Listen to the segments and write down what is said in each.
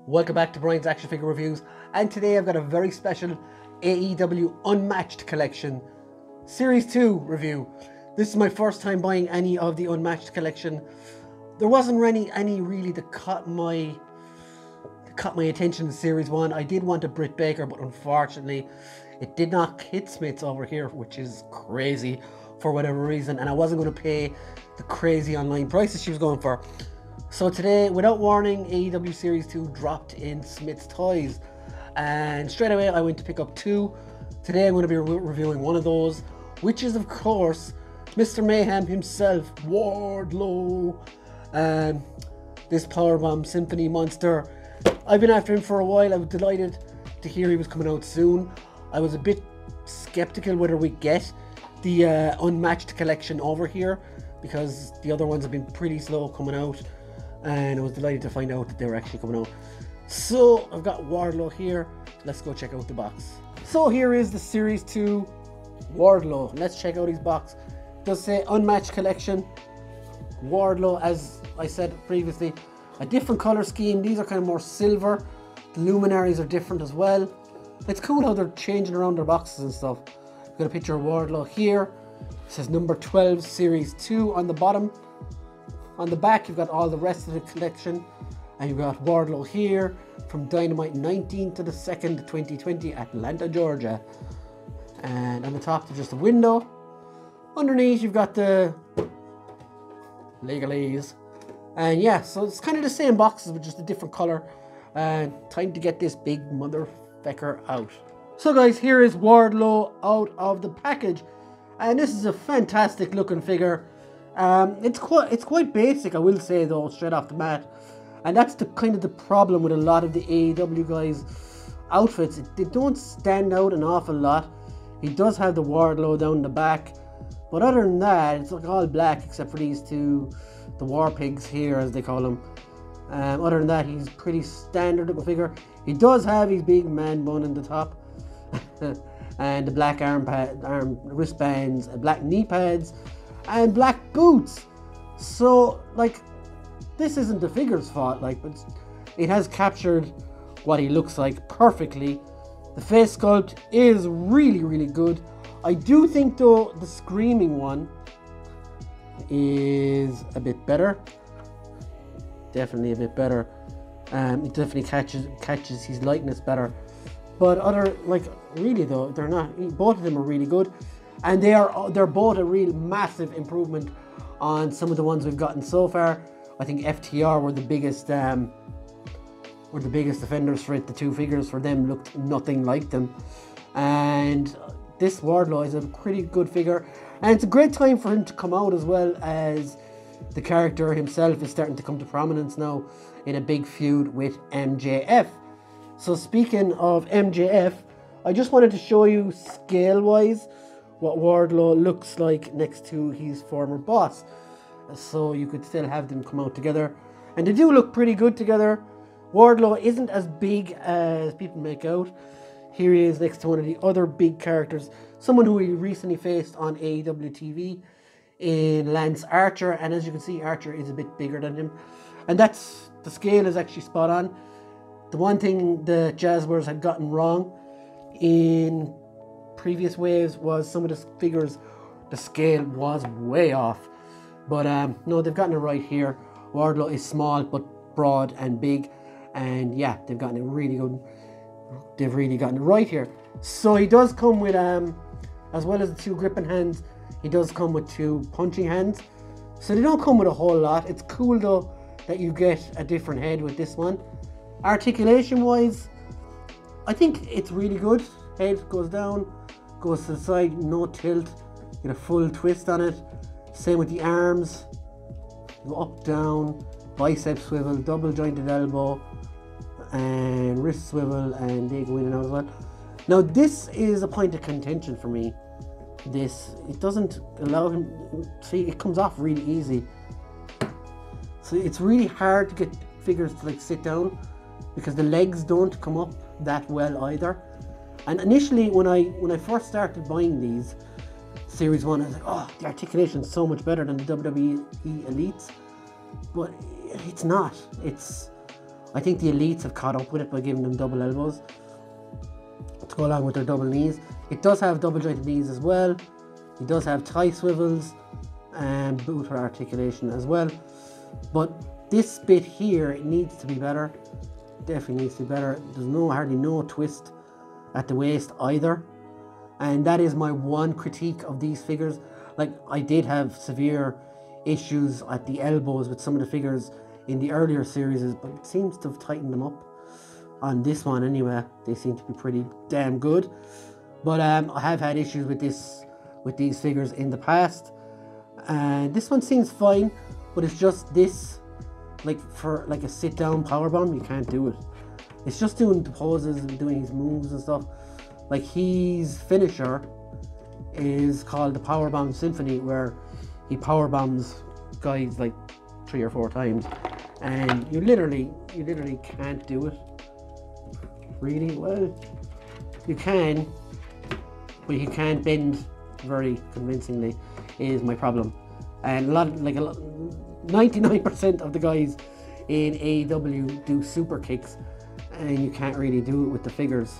Welcome back to Brian's Action Figure Reviews, and today I've got a very special AEW Unmatched collection Series 2 review. This is my first time buying any of the Unmatched collection. There wasn't any really that caught my attention in Series 1. I did want a Britt Baker, but unfortunately it did not hit Smith's over here, which is crazy for whatever reason, and I wasn't going to pay the crazy online prices she was going for. So today, without warning, AEW Series 2 dropped in Smith's Toys, and straight away I went to pick up two. Today I'm going to be reviewing one of those, which is of course Mr. Mayhem himself, Wardlow, this Powerbomb Symphony monster. I've been after him for a while. I was delighted to hear he was coming out soon. I was a bit skeptical whether we get the Unmatched collection over here, because the other ones have been pretty slow coming out, and I was delighted to find out that they were actually coming out. So I've got Wardlow here. Let's go check out the box. So here is the Series 2 Wardlow. Let's check out his box. It does say Unmatched collection. Wardlow, as I said previously, a different color scheme. These are kind of more silver. The luminaries are different as well. It's cool how they're changing around their boxes and stuff. I've got a picture of Wardlow here. It says number 12 Series 2 on the bottom. On the back you've got all the rest of the collection, and you've got Wardlow here from Dynamite 19th to the 2nd 2020, Atlanta, Georgia. And on the top there's just a window. Underneath you've got the legalese, and yeah, so it's kind of the same boxes but just a different color. And time to get this big motherfucker out. So guys, here is Wardlow out of the package, and this is a fantastic looking figure. It's quite basic, I will say though, straight off the bat, and that's the kind of the problem with a lot of the AEW guys' outfits. They don't stand out an awful lot. He does have the Wardlow down the back, but other than that, it's like all black except for these two, the War Pigs here as they call them. Other than that, he's pretty standard looking figure. He does have his big man bun in the top, and the black arm wristbands, black knee pads, and black boots. So like, this isn't the figure's fault, like, but it has captured what he looks like perfectly. The face sculpt is really good. I do think though the screaming one is a bit better. Definitely a bit better. It definitely catches his likeness better. But really though, they're not. Both of them are really good, and they're both a real massive improvement on some of the ones we've gotten so far. I think FTR were the biggest offenders for it. The two figures for them looked nothing like them, and this Wardlow is a pretty good figure, and it's a great time for him to come out, as well as the character himself is starting to come to prominence now in a big feud with MJF. So speaking of MJF, I just wanted to show you scale-wise what Wardlow looks like next to his former boss, so you could still have them come out together, and they do look pretty good together. Wardlow isn't as big as people make out. Here he is next to one of the other big characters, someone who he recently faced on AEW TV in Lance Archer, and as you can see, Archer is a bit bigger than him, and the scale is actually spot on. The one thing the Jazwares had gotten wrong in previous waves was some of the figures, the scale was way off, but no, they've gotten it right here. Wardlow is small but broad and big, and yeah, they've gotten it really good. They've really gotten it right here. So he does come with as well as the two gripping hands, he does come with two punching hands, so they don't come with a whole lot. It's cool though that you get a different head with this one. Articulation wise, I think it's really good. Head goes down, goes to the side, no tilt, get a full twist on it. Same with the arms, go up, down, bicep swivel, double jointed elbow, and wrist swivel, and they go in and out as well. Now this is a point of contention for me. It doesn't allow him, see, it comes off really easy. So it's really hard to get figures to like sit down, because the legs don't come up that well either. And initially when I first started buying these Series 1, I was like, oh, the articulation is so much better than the WWE Elites. But it's not. I think the elites have caught up with it by giving them double elbows to go along with their double knees. It does have double jointed knees as well. It does have thigh swivels and boot articulation as well. But this bit here, it needs to be better. Definitely needs to be better. There's hardly no twist at the waist either. And that is my one critique of these figures. Like, I did have severe issues at the elbows with some of the figures in the earlier series, but it seems to have tightened them up on this one anyway. They seem to be pretty damn good. But I have had issues with these figures in the past, and this one seems fine, but it's just this, like for like a sit down powerbomb, you can't do it. It's just doing the poses and doing his moves and stuff. Like, his finisher is called the Powerbomb Symphony, where he powerbombs guys like 3 or 4 times, and you literally can't do it. Really? Well, you can, but you can't bend very convincingly, is my problem. And 99% of the guys in AEW do super kicks, and you can't really do it with the figures.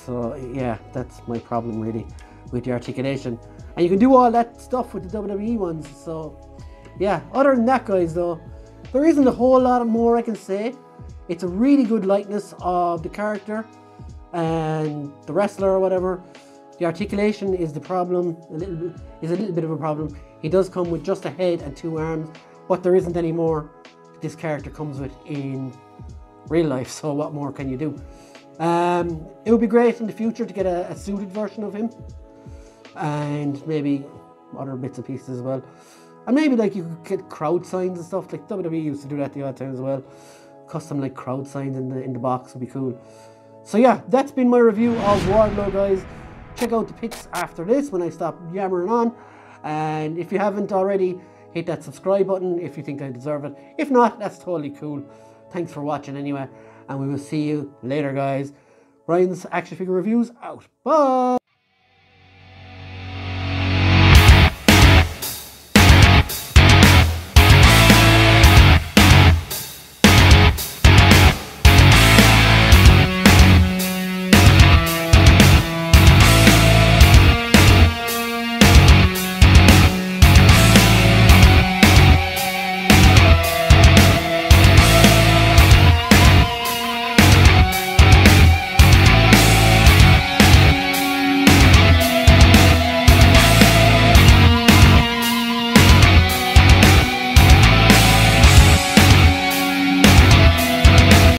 So yeah, that's my problem really with the articulation. And you can do all that stuff with the WWE ones. So yeah, other than that, guys, though, there isn't a whole lot more I can say. It's a really good likeness of the character and the wrestler or whatever. The articulation is the problem, a little bit of a problem. He does come with just a head and 2 arms, but there isn't any more this character comes with in real life, so what more can you do? It would be great in the future to get a suited version of him, and maybe other bits and pieces as well. And maybe like you could get crowd signs and stuff, like WWE used to do that the odd time as well. Custom like crowd signs in the box would be cool. So yeah, that's been my review of Wardlow, guys. Check out the pics after this when I stop yammering on. And if you haven't already, hit that subscribe button if you think I deserve it. If not, that's totally cool. Thanks for watching anyway, and we will see you later, guys. Brian's action figure reviews out. Bye!